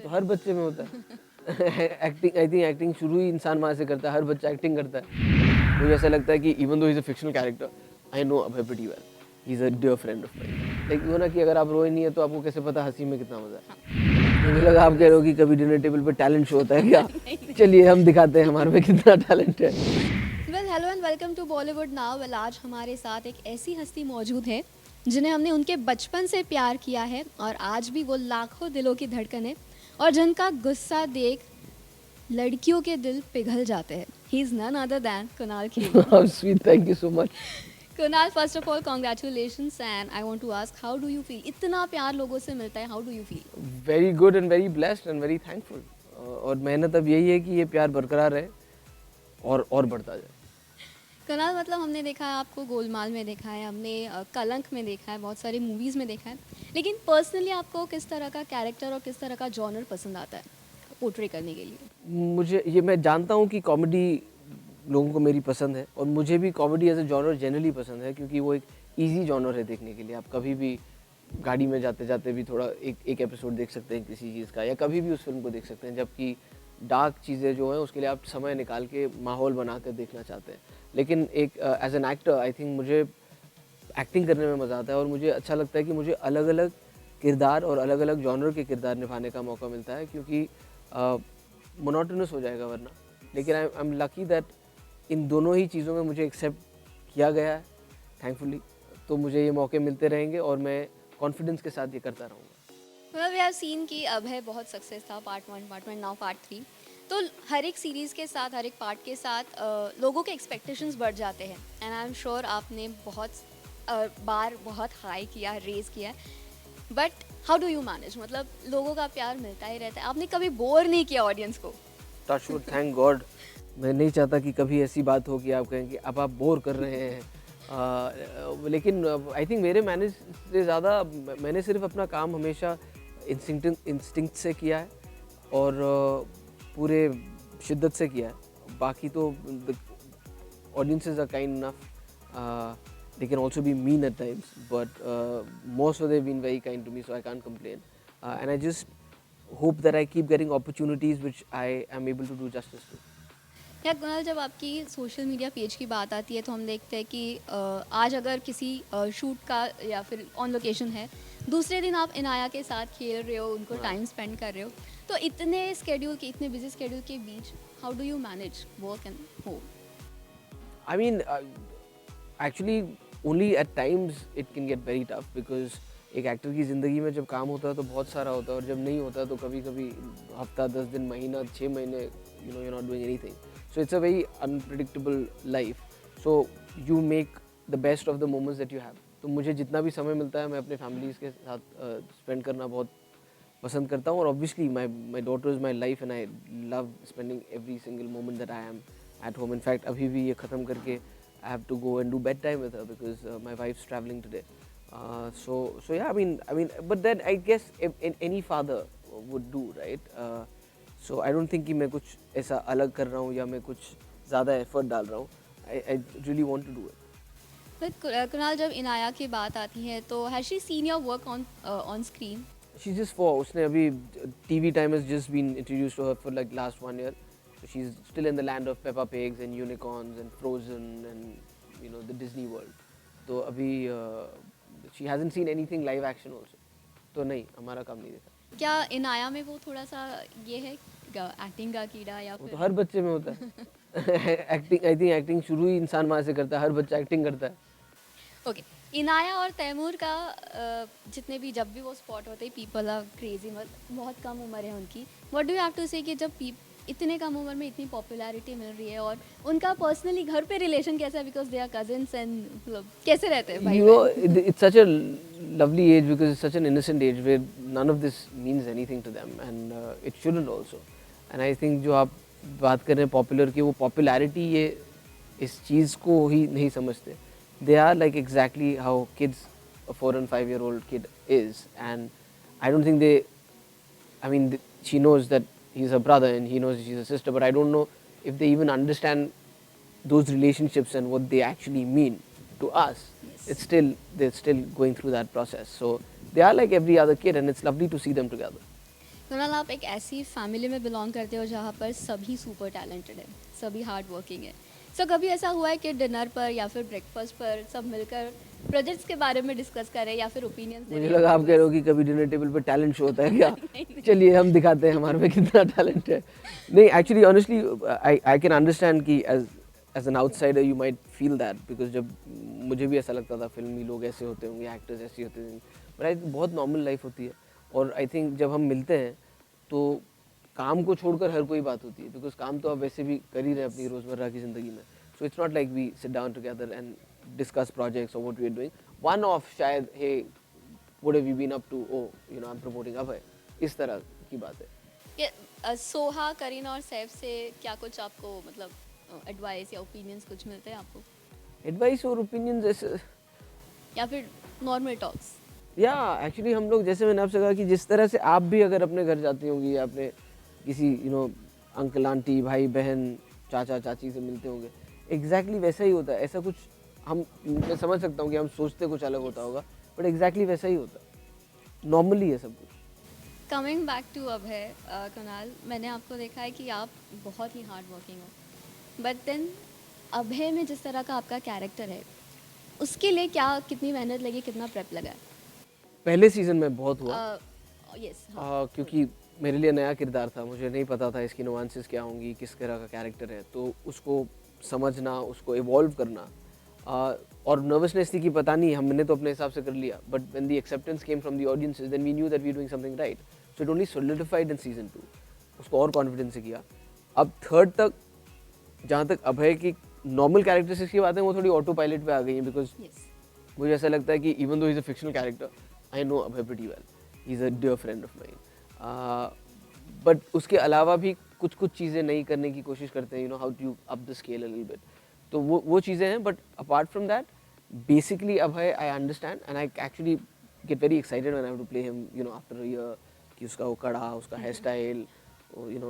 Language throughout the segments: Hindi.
तो हर बच्चे में होता है। एक्टिंग, आई थिंक एक्टिंग शुरू ही इंसान वहाँ से करता है, हर बच्चा एक्टिंग करता है। मुझे ऐसा लगता है कि even though he is a fictional character, I know Abhay pretty well, he is a dear friend of mine. Like वो ना कि अगर आप रोए नहीं है तो आपको कैसे पता हंसी में कितना मजा है। मुझे लगा आप कह रहे हो कि कभी डिनर टेबल पे टैलेंट शो होता है क्या? चलिए हम दिखाते हैं हमारे में कितना टैलेंट है। Well hello and welcome to Bollywood now. Well आज हमारे साथ एक ऐसी हस्ती मौजूद है जिन्हें हमने उनके बचपन से प्यार किया है और आज भी वो लाखों दिलों की धड़कन है और जिनका गुस्सा देख लड़कियों के दिल पिघल जाते हैं। He is none other than Kunal Khemu. How sweet, thank you so much. Kunal, first of all congratulations and I want to ask how do you feel? इतना प्यार लोगों से मिलता है, how do you feel? Very good and very blessed and very thankful. और मेहनत अब यही है कि ये प्यार बरकरार रहे और बढ़ता जाए। कुणाल, मतलब हमने देखा है आपको गोलमाल में देखा है, हमने कलंक में देखा है, बहुत सारी मूवीज़ में देखा है, लेकिन पर्सनली आपको किस तरह का कैरेक्टर और किस तरह का जॉनर पसंद आता है पोर्ट्रे करने के लिए? मुझे ये, मैं जानता हूँ कि कॉमेडी लोगों को मेरी पसंद है और मुझे भी comedy as a genre generally पसंद है क्योंकि वो एक इजी जॉनर है देखने के लिए। आप कभी भी गाड़ी में जाते जाते भी थोड़ा एक एपिसोड देख सकते हैं किसी चीज़ का, या कभी भी उस फिल्म को देख सकते हैं। जबकि डार्क चीज़ें जो हैं उसके लिए आप समय निकाल के माहौल बना कर देखना चाहते हैं। लेकिन एक as an actor I think मुझे एक्टिंग करने में मज़ा आता है और मुझे अच्छा लगता है कि मुझे अलग अलग किरदार और अलग अलग जॉनर के किरदार निभाने का मौका मिलता है, क्योंकि मोनोटोनस हो जाएगा वरना। लेकिन I am lucky that in दोनों ही चीज़ों में मुझे एक्सेप्ट किया गया है, थैंकफुली। तो मुझे ये मौके मिलते रहेंगे और मैं कॉन्फिडेंस के साथ ये करता रहूँगा। मतलब वी हैव सीन कि अभय बहुत सक्सेस था, पार्ट 1, पार्ट 1, नाउ पार्ट 3। तो हर एक सीरीज़ के साथ, हर एक पार्ट के साथ लोगों के एक्सपेक्टेशंस बढ़ जाते हैं एंड आई एम श्योर आपने बहुत बार बहुत हाई किया, रेज किया। But how do you manage? मतलब लोगों का प्यार मिलता ही रहता है, आपने कभी बोर नहीं किया ऑडियंस को? Touch wood, thank God. मैं नहीं चाहता कि कभी ऐसी बात हो कि आप कहें कि अब आप बोर कर रहे हैं। लेकिन आई थिंक मेरे मैनेज से ज़्यादा मैंने सिर्फ अपना काम हमेशा इंस्टिंक्ट से किया है और पूरे शिद्दत से किया है। बाकी तो audiences are kind enough, they can also be mean at times, but most of they've been very kind to me, so I can't complain. And I just hope that I keep getting opportunities which I am able to do justice to. या कुणाल, जब आपकी सोशल मीडिया पेज की बात आती है तो हम देखते हैं कि आज अगर किसी शूट का या फिर ऑन लोकेशन है, दूसरे दिन आप इनाया के साथ खेल रहे हो, उनको टाइम स्पेंड कर रहे हो, तो इतने स्केड्यूल के, इतने बिजी स्केड्यूल के बीच how do you manage work and home? I mean, actually only at times it can get very tough because एक एक्टर की ज़िंदगी में जब काम होता है तो बहुत सारा होता है और जब नहीं होता तो कभी कभी हफ्ता, 10 दिन, महीना, 6 महीने, you know, you're not doing anything. So it's a very unpredictable life. So you make the best of the moments that you have. तो मुझे जितना भी समय मिलता है मैं अपने फैमिलीज़ के साथ स्पेंड करना बहुत पसंद करता हूँ और obviously my daughter is my life and I love spending every single moment that I am at home. In fact, अभी भी ये ख़त्म करके I have to go and do bedtime with her because my wife's traveling today. So yeah, I mean, but then I guess any father would do, right? So I don't think कि मैं कुछ ऐसा अलग कर रहा हूँ या मैं कुछ ज़्यादा एफर्ट डाल रहा हूँ. I really want to do it. But Kunal, जब इनाया की बात आती है तो has she seen your work on screen? She's just 4. उसने अभी TV time has just been introduced to her for like last 1 year. So she's still in the land of Peppa Pigs and unicorns and Frozen and you know the Disney world. तो अभी she hasn't seen anything live action also. तो नहीं, हमारा काम नहीं देखा। क्या इनाया में वो थोड़ा सा ये है एक्टिंग का कीड़ा या वो फिर? तो हर बच्चे में होता है। एक्टिंग, आई थिंक एक्टिंग शुरू ही इंसान वहाँ से करता है, हर बच्चा एक्टिंग करता है। ओके, इनाया और तैमूर का जितने भी जब भी वो स्पॉट होते हैं पीपल आर क्रेजी, बहुत कम उम्र है उनकी। What do you have to say कि जब इतने कम उम्र में इतनी पॉपुलैरिटी मिल रही है और उनका पर्सनली घर पे रिलेशन कैसा है? Because they are cousins and मतलब कैसे रहते हैं भाई? You know, it's such a lovely age because it's such an innocent age where none of this means anything to them and it shouldn't also. And I think जो आप बात कर रहे हैं पॉपुलर की, वो पॉपुलैरिटी ये इस चीज़ को ही नहीं समझते. They are like exactly how kids, a 4 and 5-year-old kid is, and I don't think they, I mean, she knows that he's her brother and he knows she's a sister, but I don't know if they even understand those relationships and what they actually mean to us. Yes. It's still, they're still going through that process. So they are like every other kid and it's lovely to see them together. Kunal, आप एक ऐसी फैमिली में बिलोंग करते हो जहाँ पर सभी सुपर टैलेंटेड है, सभी हार्ड वर्किंग है। सो कभी ऐसा हुआ है कि डिनर पर या फिर ब्रेकफास्ट पर सब मिलकर प्रोजेक्ट्स के बारे में डिस्कस करें या फिर ओपिनियंस दे मुझे रहे लगा हैं आप कह रहे हो बस? कि कभी डिनर टेबल पे टैलेंट शो होता है क्या? नहीं, नहीं। चलिए हम दिखाते हैं हमारे में कितना टैलेंट है। नहीं, actually honestly I can understand कि as an outsider you might feel that, because जब मुझे भी ऐसा लगता था फिल्मी लोग ऐसे होते होंगे, एक्टर्स ऐसे होते होंगे, बट आई थिंक बहुत नॉर्मल लाइफ होती है। और आई थिंक जब हम मिलते हैं तो काम को छोड़कर हर कोई बात होती है, बिकॉज काम तो आप वैसे भी कर ही रहे हैं अपनी रोज़मर्रा की ज़िंदगी में। So it's not like we sit down together and discuss projects और what we are doing. One of शायद हे what have you been up to, oh you know I'm promoting Abhay, इस तरह की बात है। कि सोहा, करीना और सैफ से क्या कुछ आपको मतलब एडवाइस या ओपिनियंस कुछ मिलते हैं आपको, एडवाइस और ओपिनियंस ऐसे, या फिर नॉर्मल टॉक्स? या एक्चुअली हम लोग, जैसे मैंने आपसे कहा कि जिस तरह से आप भी अगर अपने घर जाती होंगी या अपने किसी अंकल आंटी भाई बहन चाचा चाची से मिलते होंगे, एग्जैक्टली वैसा ही होता है। ऐसा कुछ मैं समझ सकता हूँ कि हम सोचते कुछ अलग होता होगा, बट एग्जैक्टली वैसा ही होता है, नॉर्मली है सब कुछ। कमिंग बैक टू अभय, कुणाल, मैंने आपको देखा है कि आप बहुत ही हार्ड वर्किंग हो, बट देन अभय में जिस तरह का आपका कैरेक्टर है उसके लिए कितनी मेहनत लगी, कितना प्रेप लगा? पहले सीजन में बहुत हुआ, यस। क्योंकि मेरे लिए नया किरदार था, मुझे नहीं पता था इसकी नुआंसेस क्या होंगी, किस तरह का कैरेक्टर है, तो उसको समझना, उसको इवॉल्व करना, और नर्वसनेस थी कि पता नहीं, हमने तो अपने हिसाब से कर लिया, but when the acceptance came from the audiences then we knew that we are doing something right, so it only solidified in season 2। उसको और कॉन्फिडेंस से किया। अब थर्ड तक जहाँ तक अभय की नॉर्मल कैरेक्टरिस्टिक्स की बात है, वो थोड़ी ऑटो पायलट पे आ गई हैं, बिकॉज मुझे ऐसा लगता है कि even though he is a fictional character, I know Abhay pretty well, he is a dear friend of mine, but उसके अलावा भी कुछ कुछ चीज़ें नई करने की कोशिश करते हैं, how to up the scale a little bit, तो वो चीज़ें हैं। But apart from that basically Abhay I understand and I actually get very excited when I have to play him after a year, कि उसका वो कड़ा, उसका हेयर स्टाइल,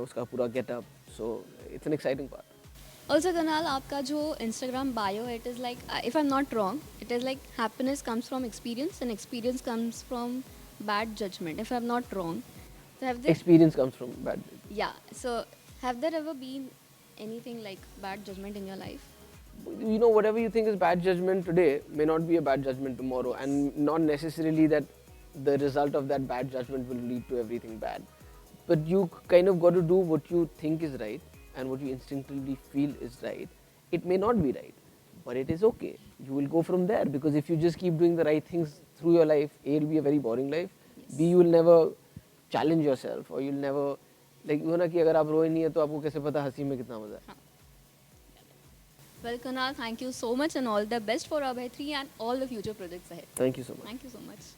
उसका पूरा getup, so it's an exciting part. Also Kunal, आपका जो इंस्टाग्राम बायो है, it is like, if I am not wrong, it is like happiness comes from experience and experience comes from bad judgment, if I am not wrong. So have there, Experience comes from bad. yeah, so have there ever been anything like bad judgment in your life? Whatever you think is bad judgment today may not be a bad judgment tomorrow, and not necessarily that the result of that bad judgment will lead to everything bad. But you kind of got to do what you think is right and what you instinctively feel is right. It may not be right, but it is okay. You will go from there, because if you just keep doing the right things through your life, A, it will be a very boring life. Yes. B, you will never challenge yourself, or you'll never like कि अगर आप रोए नहीं है तो आपको कैसे पता हंसी में कितना मजा है। Well, Kunal, thank you so much and all the best for Abhay 3 and all the future projects ahead. Thank you so much. Thank you so much.